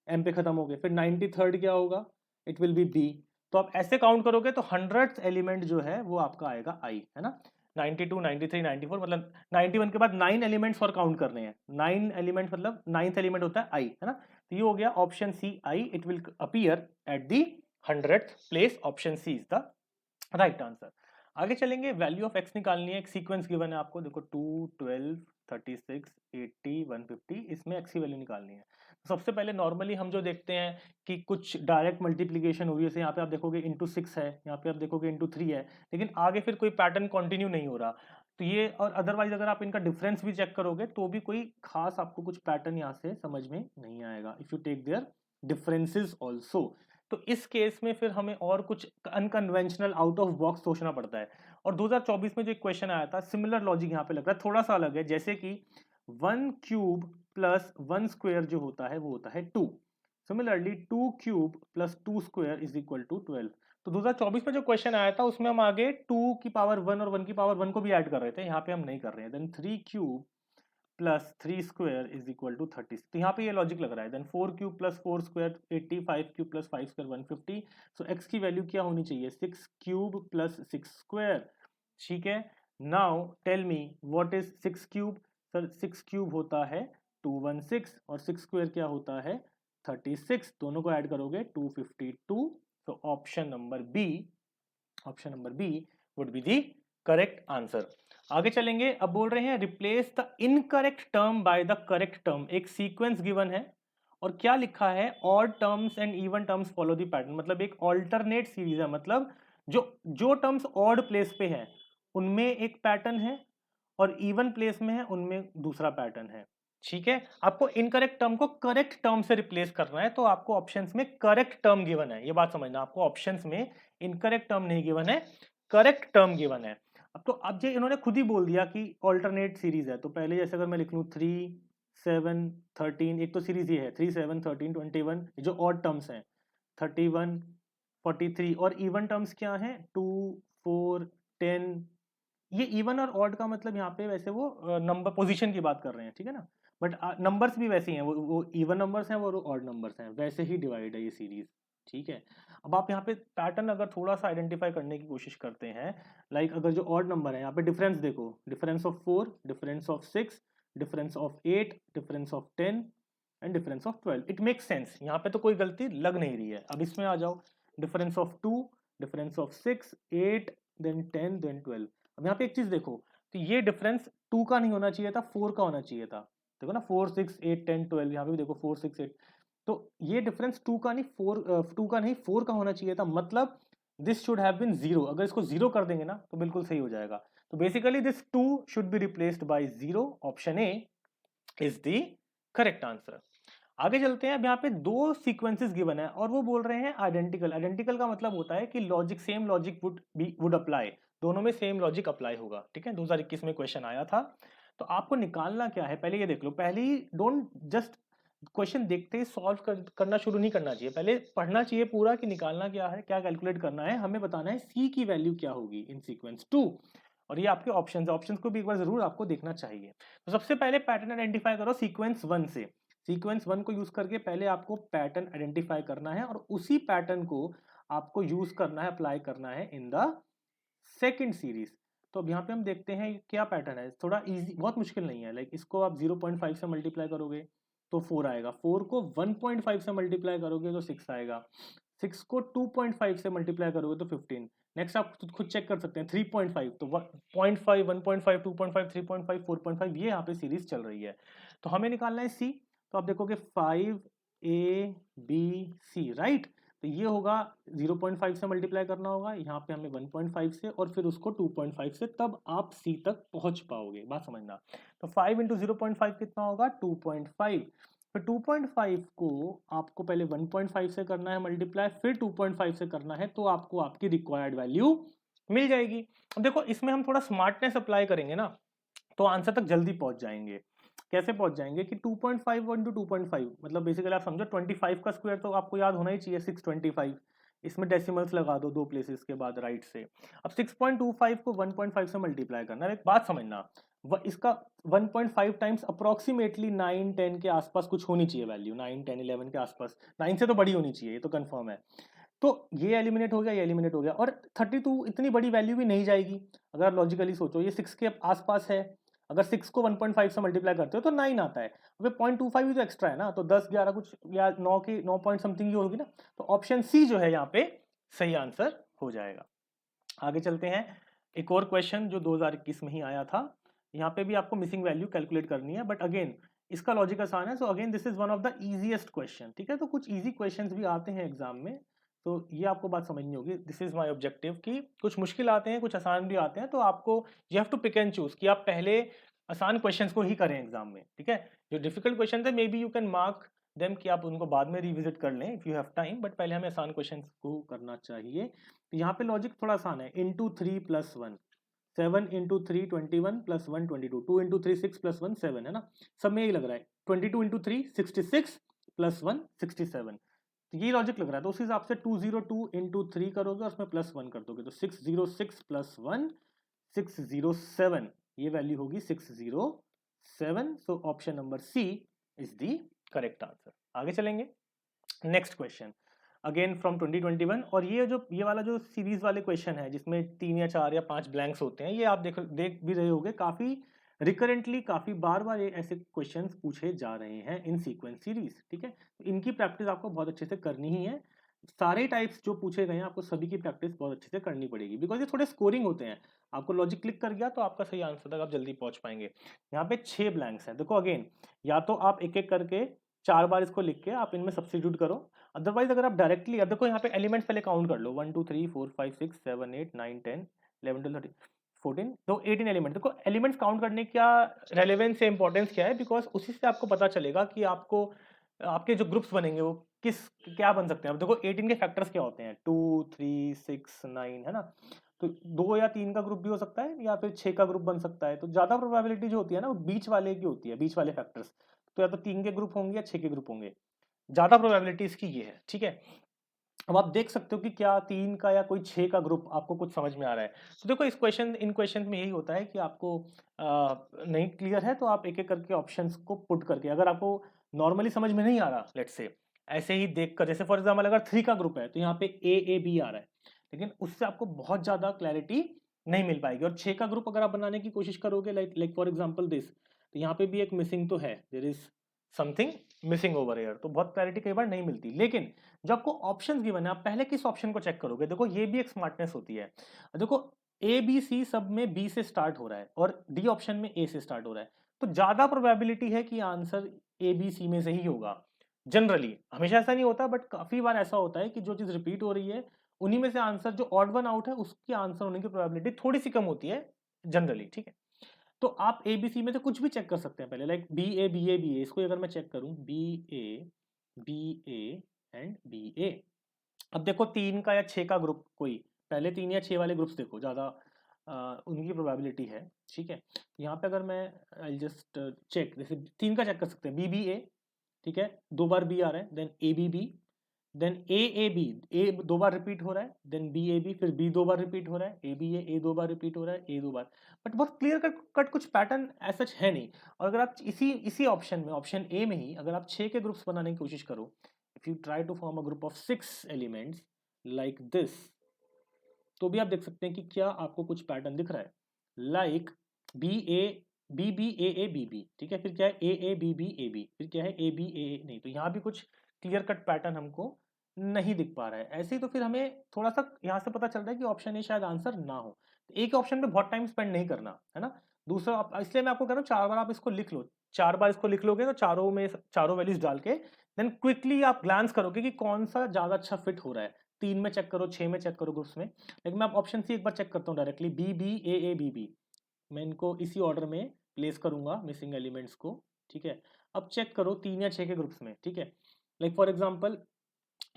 M पे खत्म हो गए। फिर 93rd क्या होगा, इट विल बी B। तो आप ऐसे काउंट करोगे तो 100th एलिमेंट जो है वो आपका आएगा I, है ना। 92 93 94, मतलब 91 के बाद 9 एलिमेंट्स और काउंट करने हैं। 9 एलिमेंट मतलब 9th एलिमेंट होता है I, है ना। तो ये हो गया option C I, it will appear at the 100th place. Option C is the right answer. आगे चलेंगे, वैल्यू ऑफ एक्स निकालनी है। एक सीक्वेंस गिवन है आपको, देखो 2 12 36 80 150, इसमें एक्स की वैल्यू निकालनी है। सबसे पहले नॉर्मली हम जो देखते हैं कि कुछ डायरेक्ट मल्टीप्लीकेशन हुई है, जैसे यहाँ पे आप देखोगे इंटू 6 है, यहाँ पे आप देखोगे इंटू 3 है, लेकिन आगे फिर कोई पैटर्न कंटिन्यू नहीं हो रहा। तो ये, और अदरवाइज अगर आप इनका डिफरेंस भी चेक करोगे तो भी कोई खास आपको कुछ पैटर्न यहाँ से समझ में नहीं आएगा, if you take their differences also. तो इस केस में फिर हमें और कुछ अनकन्वेंशनल आउट ऑफ बॉक्स सोचना पड़ता है। और 2024 में जो एक क्वेश्चन आया था, सिमिलर लॉजिक यहाँ पे लग रहा है, थोड़ा सा अलग है। जैसे कि 1 क्यूब प्लस 1 स्क्वायर जो होता है वो होता है 2। Similarly 2 cube plus 2 square is equal to 12। तो 2024 में जो क्वेश्चन आया था उसमें हम आगे 2 की पावर 1 और 1 की पावर 1 को भी ऐड कर रहे थे, यहाँ पे हम नहीं कर रहे हैं। Then 3 cube plus 3 square is equal to 30। तो यहाँ पे ये लॉजिक लग रहा है। Then 4 cube plus 4 square 80, 5 cube plus 5 square 150। So x की वैल्यू क्या होनी चाहिए, 6 क्यूब प्लस 6 स्क्वायर। ठीक है, now tell me what is 6 cube. Sir 6 cube होता है 216 और 6 स्क्वायर क्या होता है 36। दोनों को ऐड करोगे 252। So option number B would be the correct answer. आगे चलेंगे, अब बोल रहे हैं replace the incorrect term by the correct term. एक सीक्वेंस गिवन है और क्या लिखा है, odd terms and even terms follow the pattern. मतलब एक ऑल्टरनेट सीरीज है, मतलब जो जो टर्म्स ऑड प्लेस पे हैं उनमें एक पैटर्न है और इवन प्लेस में है उनमें दूसरा पैटर्न है। ठीक है, आपको इनकरेक्ट टर्म को करेक्ट टर्म से रिप्लेस करना है, तो आपको ऑप्शंस में करेक्ट टर्म गिवन है, ये बात समझना। आपको ऑप्शंस में इनकरेक्ट टर्म नहीं गिवन है, करेक्ट टर्म गिवन है। अब जो इन्होंने खुद ही बोल दिया कि ऑल्टरनेट सीरीज है, तो पहले जैसे अगर मैं लिख लूँ 3 7 13, एक तो सीरीज ये है 3 7 13 21, जो ऑड टर्म्स हैं 31 43, और इवन टर्म्स क्या हैं 2 4 10। ये इवन और ऑड का मतलब यहाँ पे वैसे वो नंबर पोजीशन की बात कर रहे हैं, ठीक है ना। बट नंबर्स भी वैसे ही हैं, वो इवन नंबर्स हैं, वो ऑड नंबर्स हैं, वैसे ही डिवाइड है ये सीरीज। ठीक है, अब आप यहाँ पे पैटर्न अगर थोड़ा सा आइडेंटिफाई करने की कोशिश करते हैं, लाइक अगर जो ऑड नंबर है यहाँ पे डिफरेंस देखो, difference of 4, difference of 6, difference of 8, difference of 10 and difference of 12, it makes sense, यहाँ पे तो कोई गलती लग नहीं रही है। अब इसमें आ जाओ, difference of 2, difference of 6, 8, then 10, then 12। अब यहाँ पे एक चीज देखो, तो ये डिफरेंस 2 का नहीं होना चाहिए था, 4 का होना चाहिए था। देखो ना, 4, 6, 8, 10, 12, यहाँ पे भी देखो 4, 6, 8, तो ये डिफरेंस 2 का नहीं 4 का होना चाहिए था, मतलब दिस शुड हैव बीन 0। अगर इसको 0 कर देंगे ना तो बिल्कुल सही हो जाएगा। तो basically this 2 should be replaced by 0। Option A is the correct answer. आगे चलते हैं। अब यहाँ पे दो सीक्वेंसेस गिवन है और वो बोल रहे हैं आइडेंटिकल। आइडेंटिकल का मतलब होता है कि logic, same logic would apply, दोनों में सेम लॉजिक अप्लाई होगा। ठीक है, 2021 में क्वेश्चन आया था। तो आपको निकालना क्या है, पहले ये देख लो, पहले ही डोंट जस्ट क्वेश्चन देखते ही सॉल्व करना शुरू नहीं करना चाहिए, पहले पढ़ना चाहिए पूरा कि निकालना क्या है, क्या कैलकुलेट करना है। हमें बताना है सी की वैल्यू क्या होगी इन सीक्वेंस 2, और ये आपके ऑप्शंस को भी एक बार जरूर आपको देखना चाहिए। तो सबसे पहले पैटर्न आइडेंटिफाई करो सीक्वेंस 1 से। सीक्वेंस 1 को यूज करके पहले आपको पैटर्न आइडेंटिफाई करना है और उसी पैटर्न को आपको यूज करना है, अप्लाई करना है इन द सेकेंड सीरीज। तो अब यहाँ पे हम देखते हैं क्या पैटर्न है, थोड़ा इजी, बहुत मुश्किल नहीं है। लाइक इसको आप 0.5 से मल्टीप्लाई करोगे तो 4 आएगा, 4 को 1.5 से मल्टीप्लाई करोगे तो 6 आएगा, 6 को 2.5 से मल्टीप्लाई करोगे तो 15। नेक्स्ट आप खुद चेक कर सकते हैं 3.5, तो 0.5, 1.5, 2.5, 3.5, 4.5, ये यहाँ पे सीरीज चल रही है। तो हमें निकालना है सी। तो आप देखोगे 5 A B C, राइट। तो ये होगा 0.5 से मल्टीप्लाई करना होगा, यहाँ पे हमें 1.5 से, और फिर उसको 2.5 से, तब आप C तक पहुंच पाओगे, बात समझना। तो 5 इंटू 0.5 कितना होगा, 2.5। फिर 2.5 को आपको पहले 1.5 से करना है मल्टीप्लाई, फिर 2.5 से करना है, तो आपको आपकी रिक्वायर्ड वैल्यू मिल जाएगी। अब देखो इसमें हम थोड़ा स्मार्टनेस अप्लाई करेंगे ना, तो आंसर तक जल्दी पहुंच जाएंगे। कैसे पहुंच जाएंगे कि 2.5 इंटू 2.5, मतलब बेसिकली आप समझो 25 का स्क्वायर तो आपको याद होना ही चाहिए, 625। इसमें डेसिमल्स लगा दो 2 प्लेसेस के बाद राइट से। अब 6.25 को 1.5 से मल्टीप्लाई करना है। एक बात समझना, इसका 1.5 टाइम्स अप्रोक्सीमेटली 9, 10 के आसपास कुछ होनी चाहिए वैल्यू, 9, 10, 11 के आसपास, 9 से तो बड़ी होनी चाहिए, ये तो कंफर्म है। तो ये एलिमिनेट हो गया, ये एलिमिनेट हो गया, और 32 इतनी बड़ी वैल्यू भी नहीं जाएगी। अगर लॉजिकली सोचो, ये 6 के आसपास है, अगर 6 को 1.5 से मल्टीप्लाई करते हो तो 9 आता है। अबे 0.25 भी तो एक्स्ट्रा है ना, तो 10, 11 कुछ, या 9 की 9 पॉइंट समथिंग ही होगी ना। तो ऑप्शन सी जो है यहाँ पे सही आंसर हो जाएगा। आगे चलते हैं। एक और क्वेश्चन जो 2021 में ही आया था, यहाँ पे भी आपको मिसिंग वैल्यू कैलकुलेट करनी है, बट अगेन इसका लॉजिक आसान है। So again this is one of the easiest question. ठीक है, तो कुछ इजी क्वेश्चंस भी आते हैं एग्जाम में, तो ये आपको बात समझनी होगी। दिस इज माय ऑब्जेक्टिव कि कुछ मुश्किल आते हैं, कुछ आसान भी आते हैं, तो आपको you have to pick and choose कि आप पहले आसान क्वेश्चंस को ही करें एग्जाम में। ठीक है, जो डिफिकल्ट क्वेश्चन है may be you can mark them, कि आप उनको बाद में रिविजिट कर लें if you have time, but पहले हमें आसान क्वेश्चन को करना चाहिए। तो यहाँ पे लॉजिक थोड़ा आसान है, into 3 plus 1, 7 into 3 21 plus 1 22, 2 into 3 6 plus 1 7, है ना, सब में यही लग रहा है। 22 इंटू 3 66 प्लस 1 67, तो ये लॉजिक लग रहा है। तो उस हिसाब से 202 इंटू 3 करोगे और उसमें प्लस 1 कर दोगे, तो 606 प्लस 1 607, ये वैल्यू होगी 607। So option number C is the correct answer. आगे चलेंगे, नेक्स्ट क्वेश्चन अगेन फ्रॉम 2021, और ये वाला जो सीरीज वाले क्वेश्चन है जिसमें 3 या 4 या 5 ब्लैंक्स होते हैं, ये आप देख भी रहे होगे, काफी रिकरेंटली, काफी बार बार ये ऐसे क्वेश्चंस पूछे जा रहे हैं इन सीक्वेंस सीरीज। ठीक है, तो इनकी प्रैक्टिस आपको बहुत अच्छे से करनी ही है। सारे टाइप्स जो पूछे गए हैं आपको सभी की प्रैक्टिस बहुत अच्छे से करनी पड़ेगी, बिकॉज ये थोड़े स्कोरिंग होते हैं। आपको लॉजिक क्लिक कर गया तो आपका सही आंसर तक आप जल्दी पहुंच पाएंगे। यहाँ पे 6 ब्लैंक्स हैं, देखो अगेन, या तो आप एक एक करके 4 बार इसको लिख के आप इनमें सब्स्टिट्यूट करो, अदरवाइज अगर आप डायरेक्टली, अब देखो यहाँ पे एलिमेंट्स पहले काउंट कर लो, 1 2 3 4 5 6 7 8 9 10 11 12 13 14, तो 18 एलिमेंट। देखो एलिमेंट्स काउंट करने का रेलेवेंस से इंपॉर्टेंस क्या है, बिकॉज उसी से आपको पता चलेगा कि आपको आपके जो ग्रुप्स बनेंगे वो क्या बन सकते हैं। अब देखो 18 के फैक्टर्स क्या होते हैं, 2 3 6 9, है ना। तो 2 या 3 का ग्रुप भी हो सकता है, या फिर 6 का ग्रुप बन सकता है। तो ज्यादा प्रोबेबिलिटी जो होती है ना वो बीच वाले की होती है, बीच वाले फैक्टर्स। तो या तो 3 के ग्रुप होंगे या 6 के ग्रुप होंगे, ज्यादा प्रोबेबिलिटी इसकी ये है। ठीक है, अब आप देख सकते हो कि क्या 3 का या कोई 6 का ग्रुप आपको कुछ समझ में आ रहा है। तो देखो इन क्वेश्चन में यही होता है कि आपको नहीं क्लियर है तो आप एक-एक करके ऑप्शंस को पुट करके, अगर आपको नॉर्मली समझ में नहीं आ रहा लेट्स से, ऐसे ही देखकर, जैसे फॉर एग्जांपल अगर 3 का ग्रुप है तो यहाँ पे ए बी आ रहा है, लेकिन उससे आपको बहुत ज़्यादा क्लैरिटी नहीं मिल पाएगी। और 6 का ग्रुप अगर आप बनाने की कोशिश करोगे लाइक फॉर एग्जांपल दिस, तो यहाँ पे भी एक मिसिंग तो है, there is something missing over here, तो बहुत क्लैरिटी कई बार नहीं मिलती। लेकिन जब आपको ऑप्शंस गिवन है, आप पहले किस ऑप्शन को चेक करोगे? देखो ये भी एक स्मार्टनेस होती है। देखो ए बी सी सब में बी से स्टार्ट हो रहा है और डी ऑप्शन में ए से स्टार्ट हो रहा है, तो ज्यादा प्रोबेबिलिटी है कि आंसर ए बी सी में से ही होगा। जनरली, हमेशा ऐसा नहीं होता बट काफी बार ऐसा होता है कि जो चीज रिपीट हो रही है उन्हीं में से आंसर, जो ऑड वन आउट है उसके आंसर होने की प्रोबेबिलिटी थोड़ी सी कम होती है जनरली, ठीक है। तो आप ए बी सी में से कुछ भी चेक कर सकते हैं पहले, लाइक बी ए, इसको अगर मैं चेक करूं बी ए एंड बी ए। अब देखो 3 का या 6 का ग्रुप, कोई पहले 3 या 6 वाले ग्रुप्स देखो, ज़्यादा उनकी प्रोबेबिलिटी है, ठीक है। यहाँ पे अगर मैं आई जस्ट चेक, जैसे 3 का चेक कर सकते हैं बी ए, ठीक है, 2 बार बी आ रहा है, देन बी, देन बी, ए 2 बार रिपीट हो रहा है, देन बी, फिर बी 2 बार रिपीट हो रहा है, ए 2 बार रिपीट हो रहा है, ए 2 बार। बट बहुत क्लियर कट कुछ पैटर्न ऐसा है नहीं। और अगर आप इसी इसी ऑप्शन में, ऑप्शन ए में ही अगर आप 6 के ग्रुप्स बनाने की कोशिश करो, if you try to form a group of 6 elements like this, तो भी आप देख सकते हैं कि क्या आपको कुछ पैटर्न दिख रहा है, like B B A B, ठीक है, फिर क्या है ए बी, फिर क्या है ए, नहीं, तो यहाँ भी कुछ क्लियर कट पैटर्न हमको नहीं दिख पा रहा है। ऐसे ही तो फिर हमें थोड़ा सा यहाँ से पता चल रहा है कि ऑप्शन ए शायद आंसर ना हो। तो एक ऑप्शन पे बहुत टाइम स्पेंड नहीं करना है ना। दूसरा इसलिए मैं आपको कह रहा हूँ 4 बार आप इसको लिख लो, 4 बार इसको लिख लोगे तो चारों वैल्यूज डाल के देन क्विकली आप ग्लांस करोगे कि कौन सा ज्यादा अच्छा फिट हो रहा है। 3 में चेक करो, 6 में चेक करो ग्रुप्स में, लेकिन मैं ऑप्शन सी एक बार चेक करता हूँ डायरेक्टली, बी बी, मैं इनको इसी ऑर्डर में प्लेस करूंगा मिसिंग एलिमेंट्स को, ठीक है। अब चेक करो 3 या 6 के ग्रुप्स में, ठीक है, लाइक फॉर एग्जांपल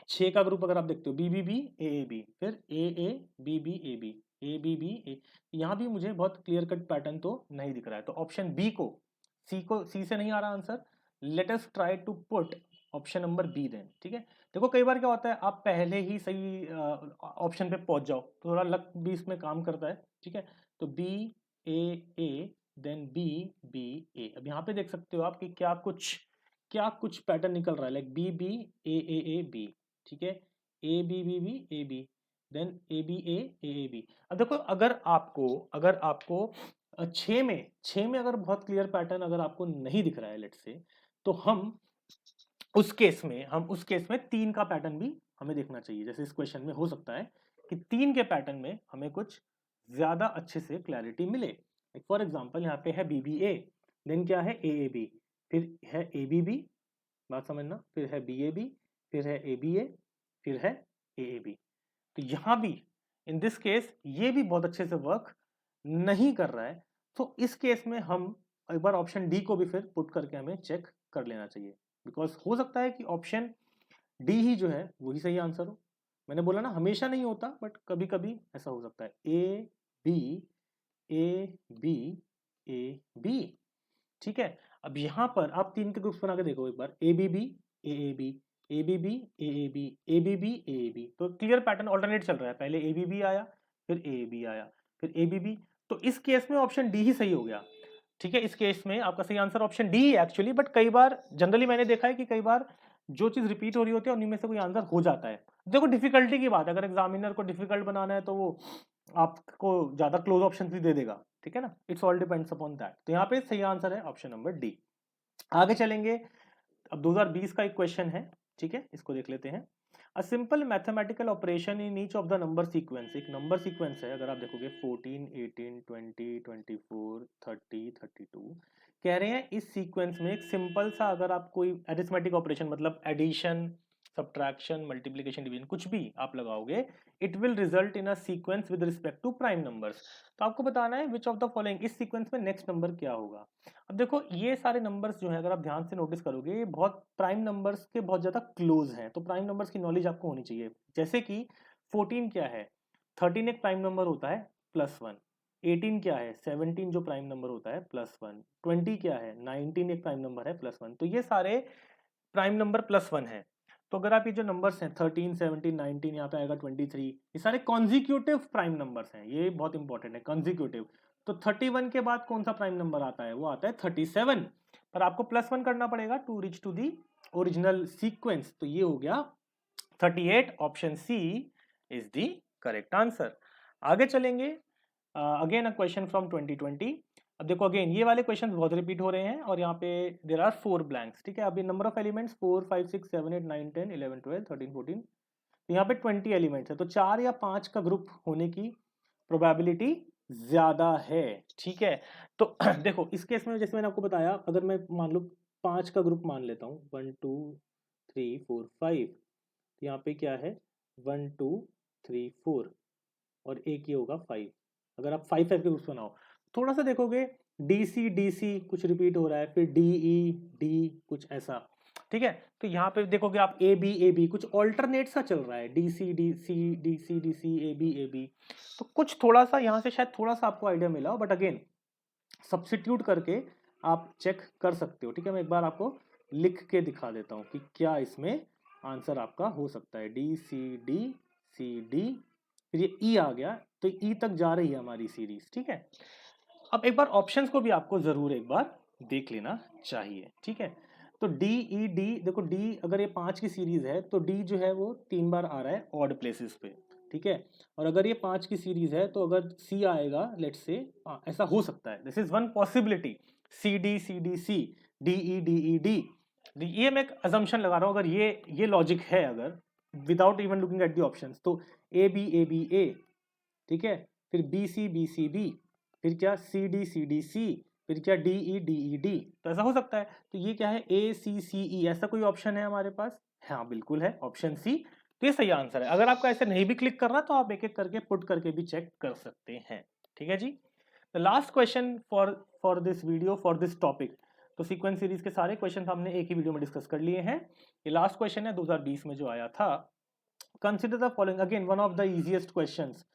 6 का ग्रुप अगर आप देखते हो बी बी, फिर ए बी बी, यहाँ भी मुझे बहुत क्लियर कट पैटर्न तो नहीं दिख रहा है, तो ऑप्शन बी को, सी से नहीं आ रहा answer, let us try to put option number B then, ठीक है। देखो कई बार क्या होता है, आप पहले ही सही ऑप्शन पे पहुंच जाओ, तो थोड़ा लक भी इसमें काम करता है, ठीक है। तो बी ए देन बी अब यहाँ पे देख सकते हो आप कि क्या कुछ पैटर्न निकल रहा है, लाइक बी बी, ठीक है, A B then A B. अब देखो अगर आपको 6 में अगर बहुत क्लियर पैटर्न अगर आपको नहीं दिख रहा है लेट्स से, तो हम उस केस में 3 का पैटर्न भी हमें देखना चाहिए। जैसे इस क्वेश्चन में हो सकता है कि 3 के पैटर्न में हमें कुछ ज्यादा अच्छे से क्लैरिटी मिले। फॉर एग्जांपल यहाँ पे है बी देन क्या है ए, फिर है ए, बात समझना, फिर है बी, फिर है ए, फिर है ए, तो यहाँ भी इन दिस केस ये भी बहुत अच्छे से वर्क नहीं कर रहा है। तो इस केस में हम एक बार ऑप्शन डी को भी फिर पुट करके हमें चेक कर लेना चाहिए, बिकॉज हो सकता है कि ऑप्शन डी ही जो है वही सही आंसर हो। मैंने बोला ना हमेशा नहीं होता बट कभी कभी ऐसा हो सकता है, B A B A B, ठीक है। अब यहाँ पर आप 3 के ग्रुप्स बना के देखो एक बार, A B B A B, A B B A B, A B B A B, तो क्लियर पैटर्न ऑल्टरनेट चल रहा है, पहले ए बी बी आया, फिर ए बी आया, फिर ए बी बी। तो इस केस में ऑप्शन डी ही सही हो गया, ठीक है। इस केस में आपका सही आंसर ऑप्शन डी है एक्चुअली, बट कई बार जनरली मैंने देखा है कि कई बार जो चीज रिपीट हो रही होती है उन्हीं में से कोई आंसर हो जाता है। देखो डिफिकल्टी की बात है, अगर एग्जामिनर को डिफिकल्ट बनाना है तो वो आपको ज्यादा क्लोज ऑप्शन भी दे देगा, ठीक है ना, it's all depends upon that. तो यहाँ पे सही आंसर है ऑप्शन नंबर डी। आगे चलेंगे, अब 2020 का एक क्वेश्चन है, ठीक है, इसको देख लेते हैं। A simple mathematical operation in each of the number sequence, एक नंबर सीक्वेंस है, अगर आप देखोगे 14 18 20 24 30 32, कह रहे हैं इस सीक्वेंस में एक सिंपल सा अगर आप कोई अरिथमेटिक ऑपरेशन मतलब एडिशन सब्ट्रैक्शन मल्टीप्लिकेशन डिवीजन कुछ भी आप लगाओगे, it will result in a sequence with respect to prime numbers. तो आपको बताना है विच ऑफ द फॉलोइंग, इस सीक्वेंस में नेक्स्ट नंबर क्या होगा। अब देखो ये सारे नंबर्स जो है अगर आप ध्यान से नोटिस करोगे ये बहुत प्राइम नंबर्स के बहुत ज्यादा क्लोज हैं, तो प्राइम नंबर्स की नॉलेज आपको होनी चाहिए। जैसे कि 14 क्या है, 13 एक प्राइम नंबर होता है +1, 18 क्या है, 17 जो प्राइम नंबर होता है +1, 20 क्या है, 19 एक प्राइम नंबर है +1, तो ये सारे प्राइम नंबर +1 है। तो अगर आप ये जो नंबर्स हैं 13, 17, 19, यहाँ पे आएगा 23, ये सारे कॉन्जिक्यूटिव प्राइम नंबर्स हैं, ये बहुत इंपॉर्टेंट है कॉन्जिक्यूटिव। तो 31 के बाद कौन सा प्राइम नंबर आता है, वो आता है 37, पर आपको +1 करना पड़ेगा to reach to the original sequence. तो ये हो गया 38, option C is the correct answer. आगे चलेंगे, अगेन अ क्वेश्चन फ्रॉम 2020। अब देखो अगेन ये वाले क्वेश्चंस बहुत रिपीट हो रहे हैं और यहाँ पे देर आर 4 ब्लैंक्स, ठीक है। अभी नंबर ऑफ एलिमेंट्स 4, 5, 6, 7, 8, 9, 10, 11, 12, 13, 14, तो यहाँ पे 20 एलिमेंट्स है, तो 4 या 5 का ग्रुप होने की प्रोबेबिलिटी ज्यादा है, ठीक है। तो देखो इस केस में जैसे मैंने आपको बताया, अगर मैं मान लो 5 का ग्रुप मान लेता हूँ, 1 2 3 4 5, तो यहाँ पे क्या है 1 2 3 4 और एक ये होगा 5। अगर आप 5 5 के ग्रुप्स बनाओ, थोड़ा सा देखोगे डी सी कुछ रिपीट हो रहा है, फिर डी ई डी कुछ ऐसा, ठीक है। तो यहाँ पे देखोगे आप ए बी कुछ ऑल्टरनेट सा चल रहा है, डी सी ए बी, तो कुछ थोड़ा सा यहाँ से शायद थोड़ा सा आपको आइडिया मिला हो, बट अगेन सब्स्टिट्यूट करके आप चेक कर सकते हो, ठीक है। मैं एक बार आपको लिख के दिखा देता हूँ कि क्या इसमें आंसर आपका हो सकता है। डी सी डी फिर ये ई आ गया, तो ई तक जा रही है हमारी सीरीज, ठीक है। अब एक बार ऑप्शंस को भी आपको जरूर एक बार देख लेना चाहिए, ठीक है। तो डी ई डी, देखो डी अगर ये 5 की सीरीज है तो डी जो है वो 3 बार आ रहा है ऑड प्लेसेस पे, ठीक है। और अगर ये 5 की सीरीज है तो अगर सी आएगा, लेट्स से ऐसा हो सकता है, this is one possibility, C D C D E D. ये मैं एक अजम्पशन लगा रहा हूँ, अगर ये लॉजिक है, अगर without even looking at the options, तो ए बी ए, ठीक है, फिर बी सी बी, फिर क्या सी डी सी, फिर क्या डी ई डी, तो ऐसा हो सकता है। तो ये क्या है ए सी ई, ऐसा कोई ऑप्शन है हमारे पास? हाँ बिल्कुल है, ऑप्शन सी, तो ये सही आंसर है। अगर आपको ऐसे नहीं भी क्लिक करना तो आप एक एक करके पुट करके भी चेक कर सकते हैं, ठीक है जी। The last question for this video, for this topic, तो सीक्वेंस सीरीज के सारे क्वेश्चन हमने एक ही वीडियो में डिस्कस कर लिए हैं। ये लास्ट क्वेश्चन है 2020 में जो आया था। Consider the following, again one of the easiest questions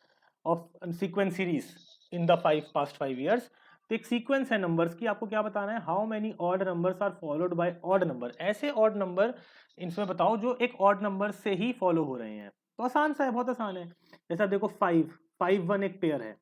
of sequence series in the past 5 years। तो एक सीक्वेंस है नंबर्स की, आपको क्या बताना है, how many odd numbers are followed by odd number, ऐसे ऑड नंबर इनमें बताओ जो एक ऑड नंबर से ही फॉलो हो रहे हैं। तो आसान सा है, बहुत आसान है। जैसा देखो 5 1 एक पेयर है,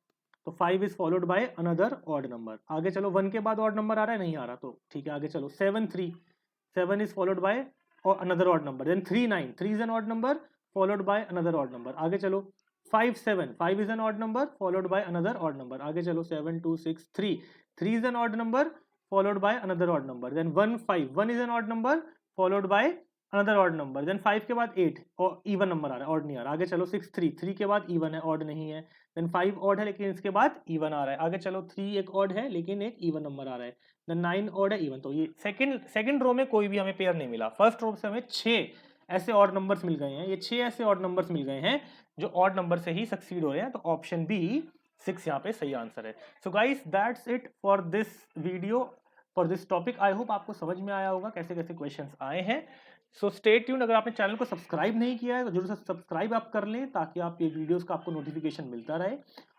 तो 5 is followed by another odd number. आगे चलो 1 के बाद ऑड नंबर आ रहा है, नहीं आ रहा, तो ठीक है आगे चलो 7 is followed by another odd number, then 3 is an odd number followed by another odd number. आगे चलो 5 is an odd number followed by another odd number. आगे चलो 7 2 6 3 is an odd number followed by another odd number. Then 1 is an odd number followed by another odd number. Then 5 के बाद 8 और even number आ रहा है, odd नहीं आ रहा। आगे चलो 6 3 के बाद इवन है, ऑड नहीं है। देन 5 ऑड है लेकिन इसके बाद इवन आ रहा है। आगे चलो 3 एक ऑड है लेकिन एक इवन नंबर आ रहा है। देन 9 ऑड है, इवन। तो ये सेकंड रो में कोई भी हमें पेयर नहीं मिला। फर्स्ट रो से हमें 6 ऐसे ऑड नंबर्स मिल गए हैं, ये 6 ऐसे ऑड नंबर्स मिल गए हैं जो ऑड नंबर से ही सक्सीड हो रहे हैं। तो ऑप्शन बी 6 यहाँ पे सही आंसर है। So guys that's it for this video, for this topic. I hope आपको समझ में आया होगा कैसे कैसे क्वेश्चंस आए हैं। सो स्टे ट्यून्ड, अगर आपने चैनल को सब्सक्राइब नहीं किया है तो जरूर से सब्सक्राइब आप कर लें ताकि आप ये वीडियोस का आपको नोटिफिकेशन मिलता रहे।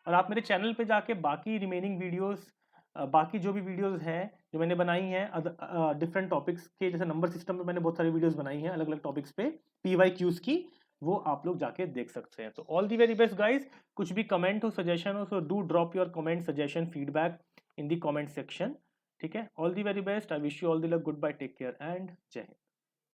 और आप मेरे चैनल पे जाके बाकी रिमेनिंग वीडियोस, बाकी जो भी वीडियोस हैं जो मैंने बनाई हैं डिफरेंट टॉपिक्स के, जैसे नंबर सिस्टम पे मैंने बहुत सारी वीडियोस बनाई हैं अलग अलग टॉपिक्स पे, PYQs की, वो आप लोग जाके देख सकते हैं। तो all the very best guys. कुछ भी कमेंट हो, सजेशन हो, so do drop your comment, suggestion, feedback in the comment section, ठीक है। All the very best, I wish you all the luck, good bye, take care and Jai Hind.